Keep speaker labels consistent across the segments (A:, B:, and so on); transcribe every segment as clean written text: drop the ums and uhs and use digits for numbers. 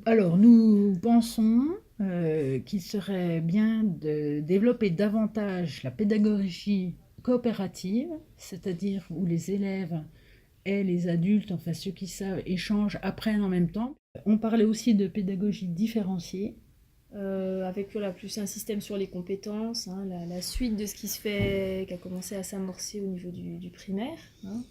A: Alors, nous pensons qu'il serait bien de développer davantage la pédagogie coopérative, c'est-à-dire où les élèves et les adultes, enfin ceux qui savent, échangent, apprennent en même temps. On parlait aussi de pédagogie différenciée.
B: Avec voilà, plus un système sur les compétences, hein, la suite de ce qui se fait, qui a commencé à s'amorcer au niveau du primaire, hein,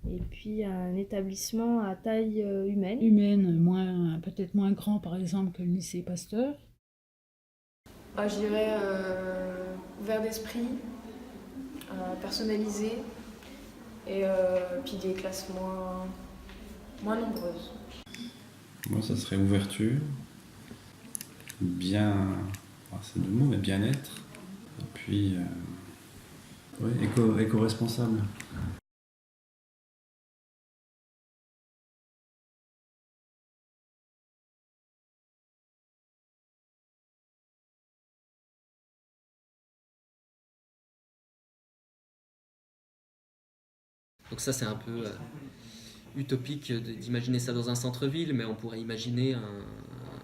B: et puis un établissement à taille humaine.
A: Humaine, peut-être moins grand par exemple que le lycée Pasteur.
B: Ah, je dirais ouvert d'esprit, personnalisé, et puis des classes moins nombreuses.
C: Moi, ça serait ouverture, bien, c'est deux mots, mais bien-être, et puis ouais, éco-responsable.
D: Donc ça c'est un peu utopique d'imaginer ça dans un centre-ville, mais on pourrait imaginer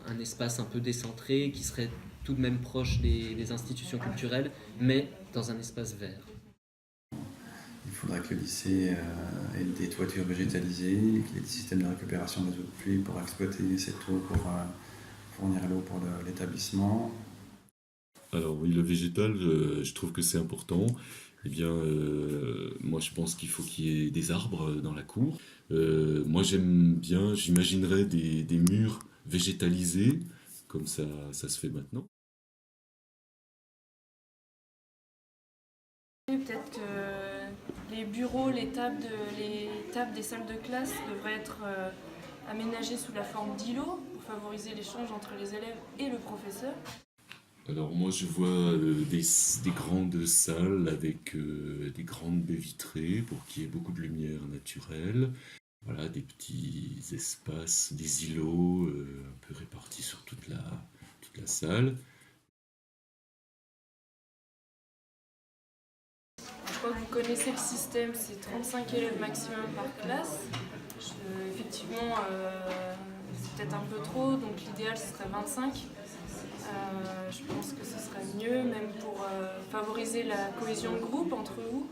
D: un espace un peu décentré qui serait tout de même proche des institutions culturelles, mais dans un espace vert.
C: Il faudrait que le lycée ait des toitures végétalisées, qu'il y ait des systèmes de récupération des eaux de pluie pour exploiter cette eau pour fournir l'eau pour l'établissement.
E: Alors oui, le végétal, je trouve que c'est important. Eh bien, moi je pense qu'il faut qu'il y ait des arbres dans la cour. Moi j'aime bien, j'imaginerais des murs végétalisés, comme ça se fait maintenant.
B: Peut-être que les bureaux, les tables des salles de classe devraient être aménagées sous la forme d'îlots pour favoriser l'échange entre les élèves et le professeur.
E: Alors moi je vois des grandes salles avec des grandes baies vitrées pour qu'il y ait beaucoup de lumière naturelle. Voilà, des petits espaces, des îlots un peu répartis sur toute la salle.
B: Je crois que vous connaissez le système, c'est 35 élèves maximum par classe. Effectivement, c'est peut-être un peu trop, donc l'idéal ce serait 25. Je pense que ce serait mieux, même pour favoriser la cohésion de groupe entre vous.